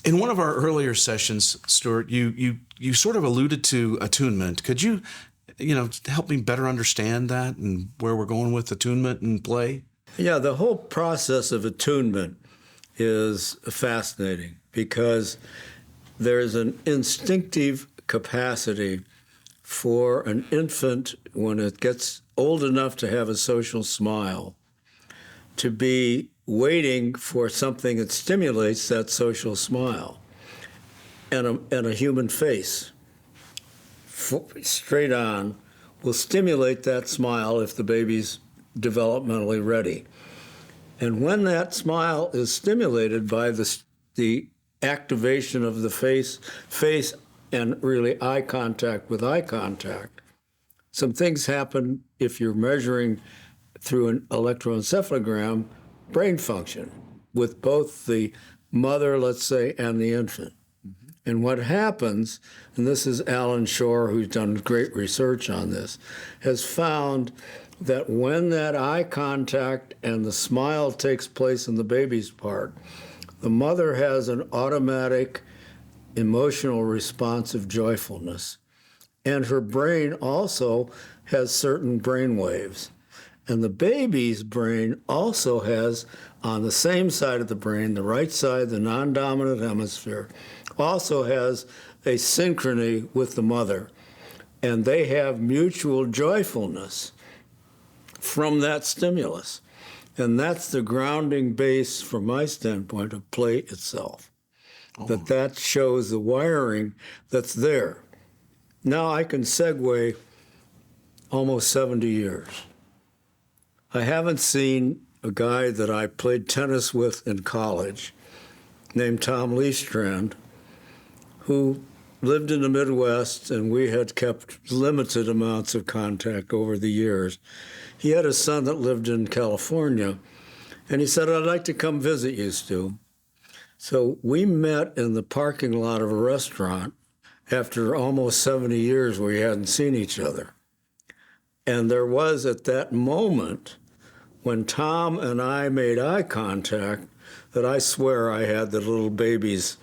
In one of our earlier sessions, Stuart, you sort of alluded to attunement. Could you help me better understand that and where we're going with attunement and play? Yeah, the whole process of attunement is fascinating because there's an instinctive capacity for an infant when it gets old enough to have a social smile to be waiting for something that stimulates that social smile. And a human face, straight on, will stimulate that smile if the baby's developmentally ready. And when that smile is stimulated by the activation of the face and really eye contact with eye contact, some things happen if you're measuring through an electroencephalogram brain function with both the mother, let's say, and the infant. Mm-hmm. And what happens, and this is Alan Shore, who's done great research on this, has found that when that eye contact and the smile takes place in the baby's part, the mother has an automatic emotional response of joyfulness. And her brain also has certain brain waves. And the baby's brain also has, on the same side of the brain, the right side, the non-dominant hemisphere, also has a synchrony with the mother. And they have mutual joyfulness from that stimulus. And that's the grounding base, from my standpoint, of play itself. Oh. That shows the wiring that's there. Now I can segue almost 70 years. I haven't seen a guy that I played tennis with in college named Tom Leestrand, who lived in the Midwest, and we had kept limited amounts of contact over the years. He had a son that lived in California, and he said, "I'd like to come visit you, Stu." So we met in the parking lot of a restaurant after almost 70 years we hadn't seen each other. And there was, at that moment, when Tom and I made eye contact, that I swear I had the little baby's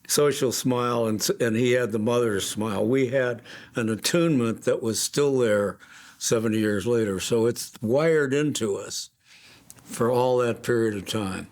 social smile and he had the mother's smile. We had an attunement that was still there 70 years later. So it's wired into us for all that period of time.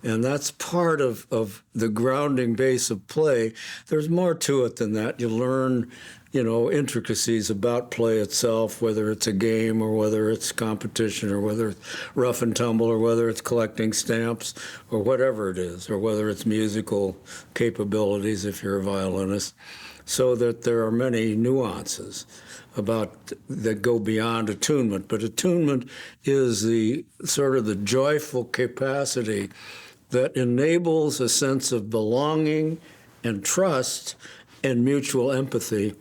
And that's part of the grounding base of play. There's more to it than that. You learn, intricacies about play itself, whether it's a game or whether it's competition or whether it's rough and tumble or whether it's collecting stamps or whatever it is, or whether it's musical capabilities if you're a violinist. So that there are many nuances that go beyond attunement. But attunement is the sort of the joyful capacity that enables a sense of belonging and trust and mutual empathy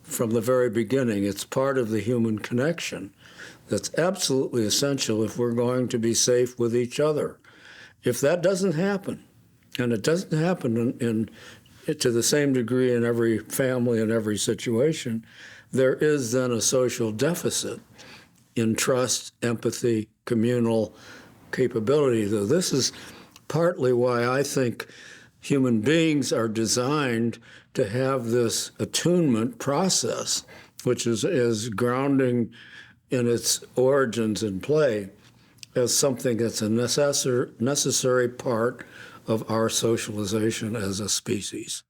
from the very beginning. It's part of the human connection that's absolutely essential if we're going to be safe with each other. If that doesn't happen, and it doesn't happen to the same degree in every family and every situation, there is then a social deficit in trust, empathy, communal capability. So this is partly why I think human beings are designed to have this attunement process, which is grounding in its origins in play, as something that's a necessary part of our socialization as a species.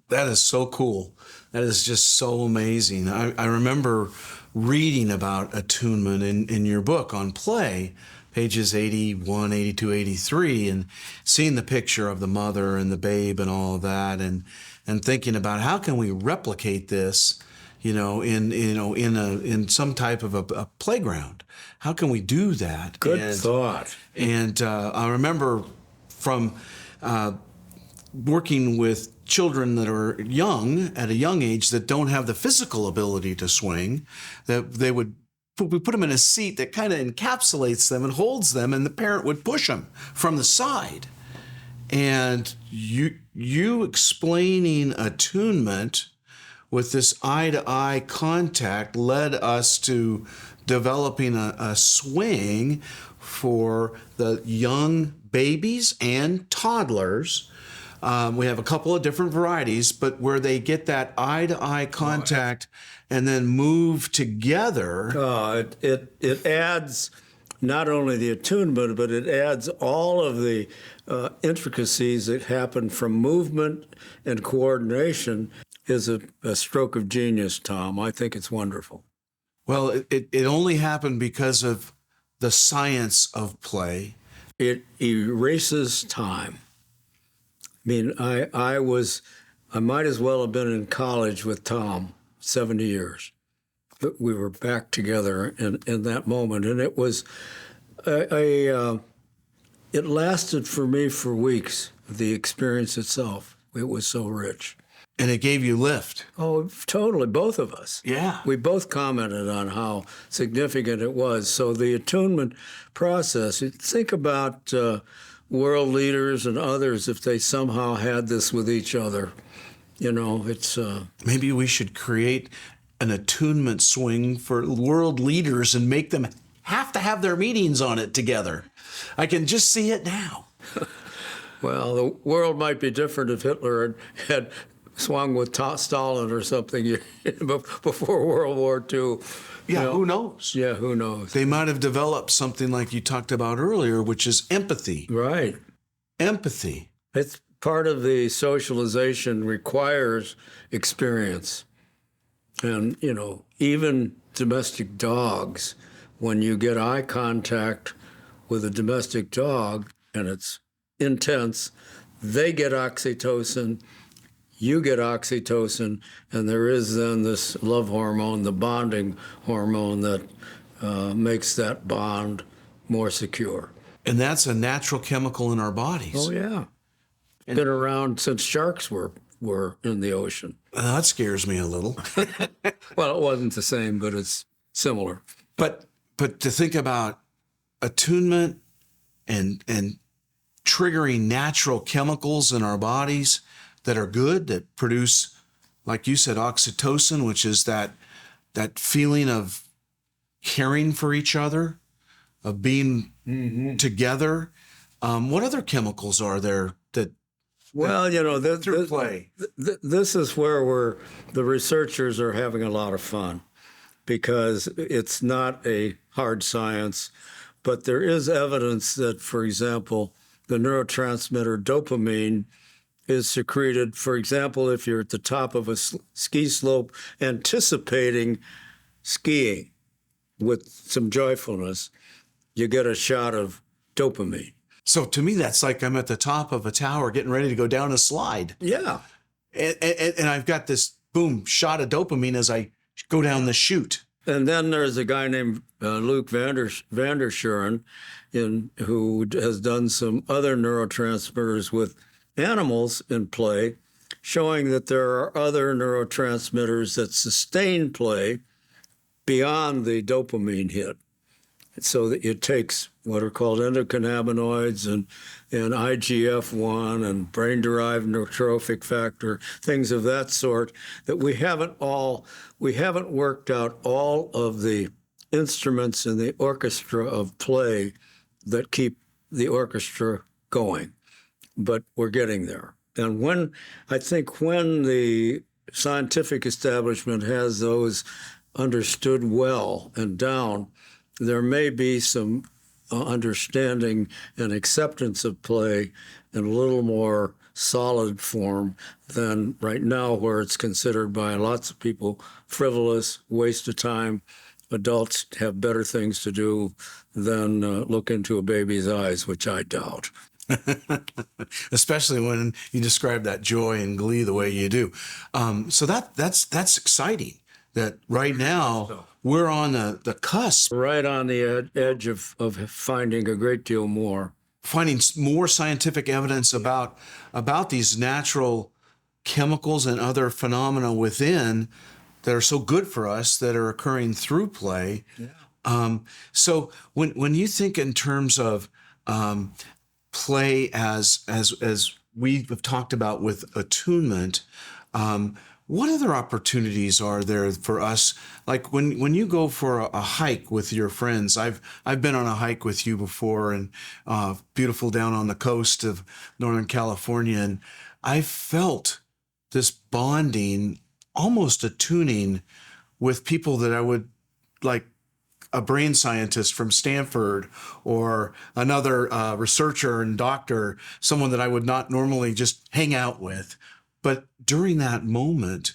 That is so cool. That is just so amazing. I remember reading about attunement in your book on play, pages 81, 82, 83, and seeing the picture of the mother and the babe and all of that, and thinking about how can we replicate this, in some type of a playground. How can we do that? Good thought. And I remember from working with children that are at a young age, that don't have the physical ability to swing, that we put them in a seat that kind of encapsulates them and holds them, and the parent would push them from the side. And you explaining attunement with this eye-to-eye contact led us to developing a swing for the young babies and toddlers. We have a couple of different varieties, but where they get that eye-to-eye contact and then move together. It adds not only the attunement, but it adds all of the intricacies that happen from movement and coordination. Is a stroke of genius, Tom. I think it's wonderful. Well, it only happened because of the science of play. It erases time. I mean, I might as well have been in college with Tom 70 years. But we were back together in that moment, and it was it lasted for me for weeks. The experience itself, it was so rich. And it gave you lift. Oh, totally. Both of us. Yeah. We both commented on how significant it was. So the attunement process, you think about world leaders and others, if they somehow had this with each other, it's... Maybe we should create an attunement swing for world leaders and make them have to have their meetings on it together. I can just see it now. Well, the world might be different if Hitler had swung with Stalin or something before World War II. Yeah, who knows? Yeah, who knows? They might have developed something like you talked about earlier, which is empathy. Right. Empathy. It's part of the socialization requires experience. And, even domestic dogs, when you get eye contact with a domestic dog and it's intense, they get oxytocin, you get oxytocin, and there is then this love hormone, the bonding hormone that makes that bond more secure. And that's a natural chemical in our bodies. Oh, yeah. Been around since sharks were in the ocean. That scares me a little. Well, it wasn't the same, but it's similar. But to think about attunement and triggering natural chemicals in our bodies that are good, that produce, like you said, oxytocin, which is that feeling of caring for each other, of being together. What other chemicals are there that? Well, through play. This is where the researchers are having a lot of fun, because it's not a hard science, but there is evidence that, for example, the neurotransmitter dopamine is secreted. For example, if you're at the top of a ski slope anticipating skiing with some joyfulness, you get a shot of dopamine. So to me, that's like I'm at the top of a tower getting ready to go down a slide. Yeah. And I've got this, boom, shot of dopamine as I go down the chute. And then there's a guy named Luc van der Schuren, who has done some other neurotransmitters with animals in play, showing that there are other neurotransmitters that sustain play beyond the dopamine hit. So that it takes what are called endocannabinoids and IGF-1 and brain-derived neurotrophic factor, things of that sort, that we haven't worked out all of the instruments in the orchestra of play that keep the orchestra going. But we're getting there. And I think when the scientific establishment has those understood well and down, there may be some understanding and acceptance of play in a little more solid form than right now, where it's considered by lots of people frivolous, waste of time. Adults have better things to do than look into a baby's eyes, which I doubt. Especially when you describe that joy and glee the way you do. So that's exciting. That right now we're on the cusp. Right on the edge of finding a great deal more. Finding more scientific evidence about these natural chemicals and other phenomena within that are so good for us that are occurring through play. Yeah. So when you think in terms of play as we have talked about with attunement, What other opportunities are there for us? Like when you go for a hike with your friends, I've been on a hike with you before, and beautiful down on the coast of Northern California, and I felt this bonding, almost attuning with people that I would like a brain scientist from Stanford or another researcher and doctor, someone that I would not normally just hang out with. But during that moment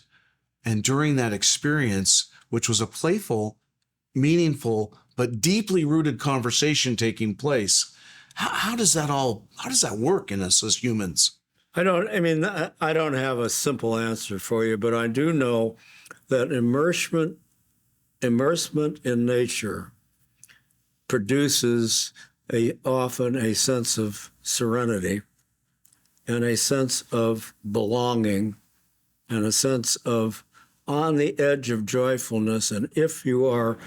and during that experience, which was a playful, meaningful, but deeply rooted conversation taking place, how does that work in us as humans? I don't have a simple answer for you, but I do know that immersement in nature produces often a sense of serenity and a sense of belonging and a sense of on the edge of joyfulness. And if you are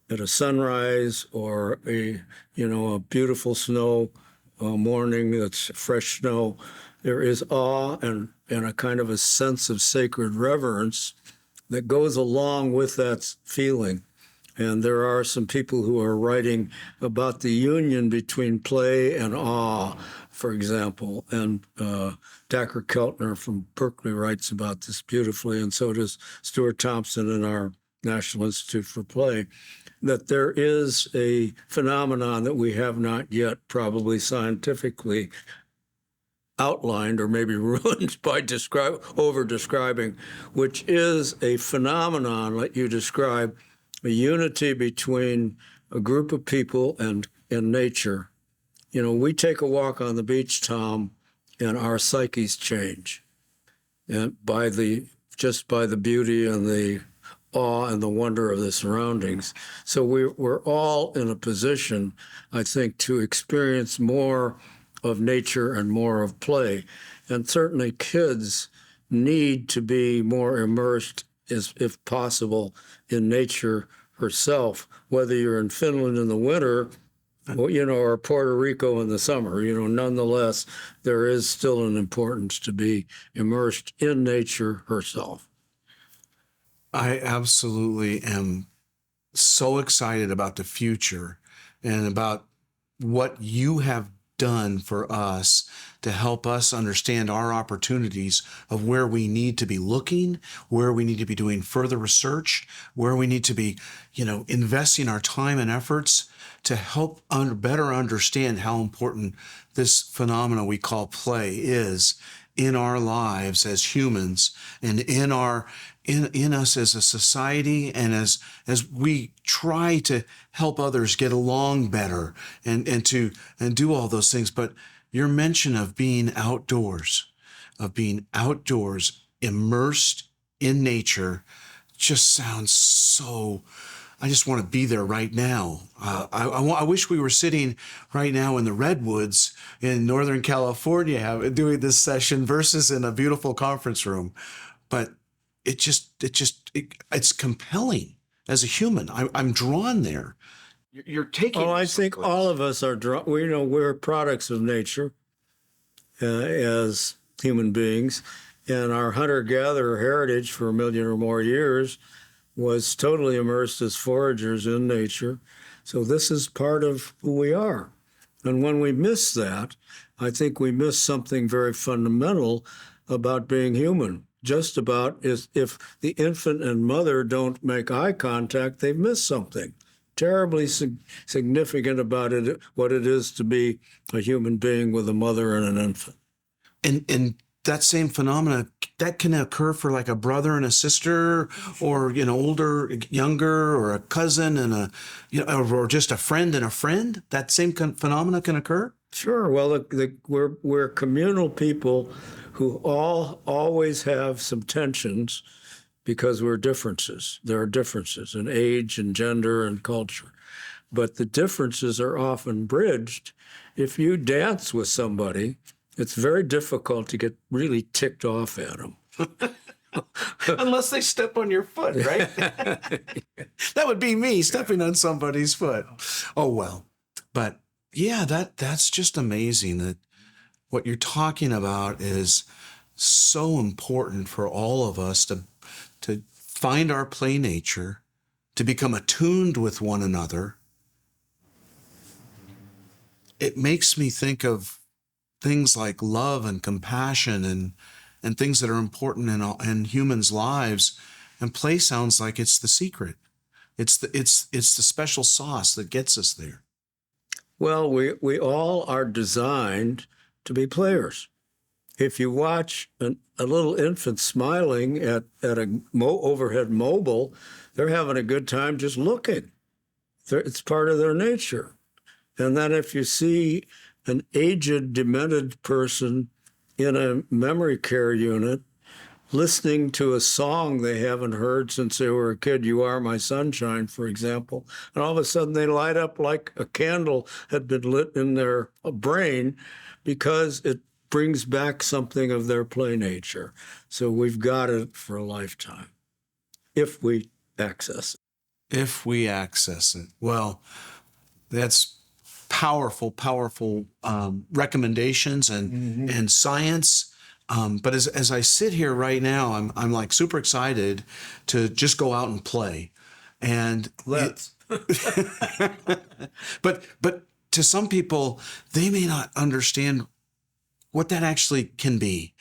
at a sunrise or a beautiful snow morning that's fresh snow, there is awe and a kind of a sense of sacred reverence that goes along with that feeling. And there are some people who are writing about the union between play and awe, for example. And Dacher Keltner from Berkeley writes about this beautifully, and so does Stuart Thompson in our National Institute for Play, that there is a phenomenon that we have not yet probably scientifically outlined or maybe ruined by over-describing, which is a phenomenon that you describe, a unity between a group of people and nature. We take a walk on the beach, Tom, and our psyches change, and just by the beauty and the awe and the wonder of the surroundings. So we're all in a position, I think, to experience more of nature and more of play. And certainly kids need to be more immersed, if possible, in nature herself, whether you're in Finland in the winter, or Puerto Rico in the summer. Nonetheless, there is still an importance to be immersed in nature herself. I absolutely am so excited about the future and about what you have done for us to help us understand our opportunities of where we need to be looking, where we need to be doing further research, where we need to be, investing our time and efforts to help better understand how important this phenomena we call play is in our lives as humans and in us as a society, and as we try to help others get along better and do all those things. But your mention of being outdoors, immersed in nature, just sounds so. I just want to be there right now. I wish we were sitting right now in the redwoods in Northern California doing this session versus in a beautiful conference room. But it's compelling as a human. I'm drawn there. You're taking. Oh, I think all of us are drawn. We're products of nature as human beings, and our hunter-gatherer heritage for 1 million or more years was totally immersed as foragers in nature. So this is part of who we are. And when we miss that, I think we miss something very fundamental about being human. Just about is if the infant and mother don't make eye contact, they've missed something terribly significant about it, what it is to be a human being with a mother and an infant. And that same phenomena, that can occur for like a brother and a sister, or older, younger, or a cousin and or just a friend and a friend. That same phenomena can occur. Sure. Well, we're communal people who always have some tensions because we're differences. There are differences in age and gender and culture, but the differences are often bridged. If you dance with somebody, it's very difficult to get really ticked off at them. Unless they step on your foot, right? That would be me stepping on somebody's foot. Oh, well. But yeah, that's just amazing that what you're talking about is so important for all of us to find our play nature, to become attuned with one another. It makes me think of things like love and compassion and things that are important in humans' lives. And play sounds like it's the secret. It's the special sauce that gets us there. Well, we all are designed to be players. If you watch a little infant smiling at a overhead mobile, they're having a good time just looking. It's part of their nature. And then if you see an aged, demented person in a memory care unit listening to a song they haven't heard since they were a kid, "You Are My Sunshine," for example, and all of a sudden they light up like a candle had been lit in their brain because it brings back something of their play nature. So we've got it for a lifetime if we access it. If we access it. Well, that's powerful recommendations and science. But as I sit here right now, I'm like super excited to just go out and play. And Let's. but to some people, they may not understand what that actually can be,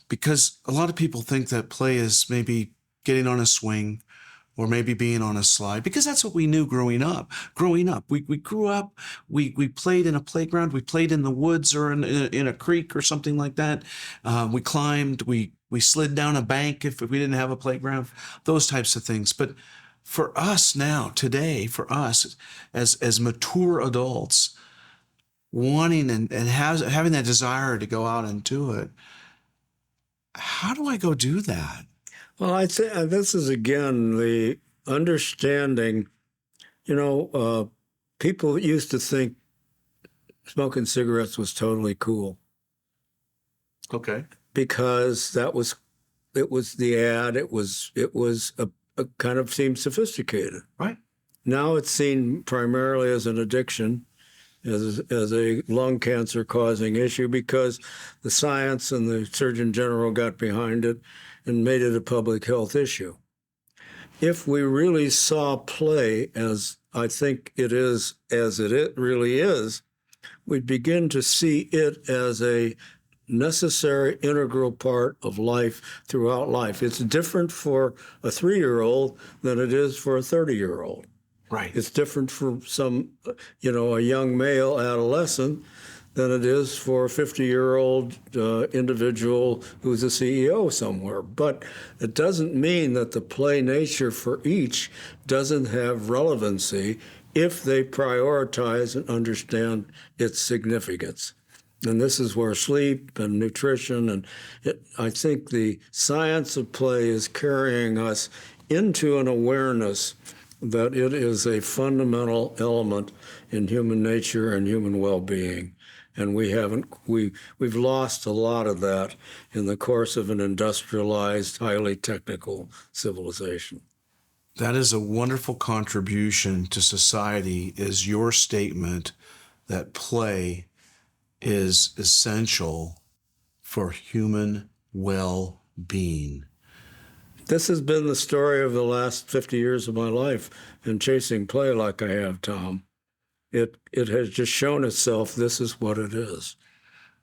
because a lot of people think that play is maybe getting on a swing or maybe being on a slide, because that's what we knew growing up. We grew up, we played in a playground, we played in the woods or in a creek or something like that. We climbed, we slid down a bank if we didn't have a playground, those types of things. But for us now, today, for us as mature adults, wanting and having that desire to go out and do it, how do I go do that? Well, I'd say this is, again, the understanding. People used to think smoking cigarettes was totally cool. Okay. Because it was the ad. It was a kind of seemed sophisticated. Right. Now it's seen primarily as an addiction, as a lung cancer causing issue, because the science and the Surgeon General got behind it and made it a public health issue. If we really saw play as I think it is, as it really is, we'd begin to see it as a necessary, integral part of life throughout life. It's different for a 3-year-old than it is for a 30-year-old. Right. It's different for some, a young male adolescent than it is for a 50-year-old individual who's a CEO somewhere. But it doesn't mean that the play nature for each doesn't have relevancy if they prioritize and understand its significance. And this is where sleep and nutrition and I think the science of play is carrying us into an awareness that it is a fundamental element in human nature and human well-being. And we've lost a lot of that in the course of an industrialized, highly technical civilization. That is a wonderful contribution to society, is your statement that play is essential for human well-being. This has been the story of the last 50 years of my life in chasing play like I have, Tom. It has just shown itself this is what it is.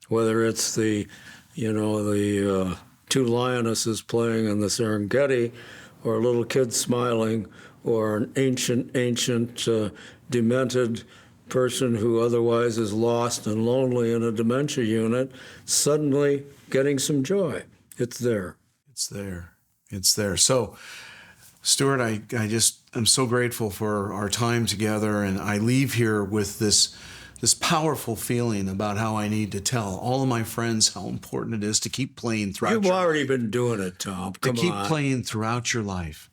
Whether it's the two lionesses playing in the Serengeti, or a little kid smiling, or an ancient, demented person who otherwise is lost and lonely in a dementia unit, suddenly getting some joy. It's there. It's there. It's there. So, Stuart, I'm so grateful for our time together, and I leave here with this powerful feeling about how I need to tell all of my friends how important it is to keep playing throughout. You've already been doing it, Tom. Come on. To keep playing throughout your life.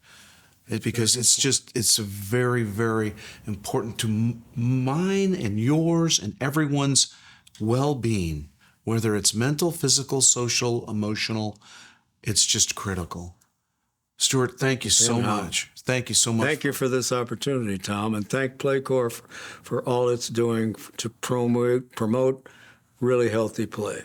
Because it's very, very important to mine and yours and everyone's well-being, whether it's mental, physical, social, emotional. It's just critical. Stuart, thank you so much. Thank you so much. Thank you for this opportunity, Tom, and thank PlayCorps for all it's doing to promote really healthy play.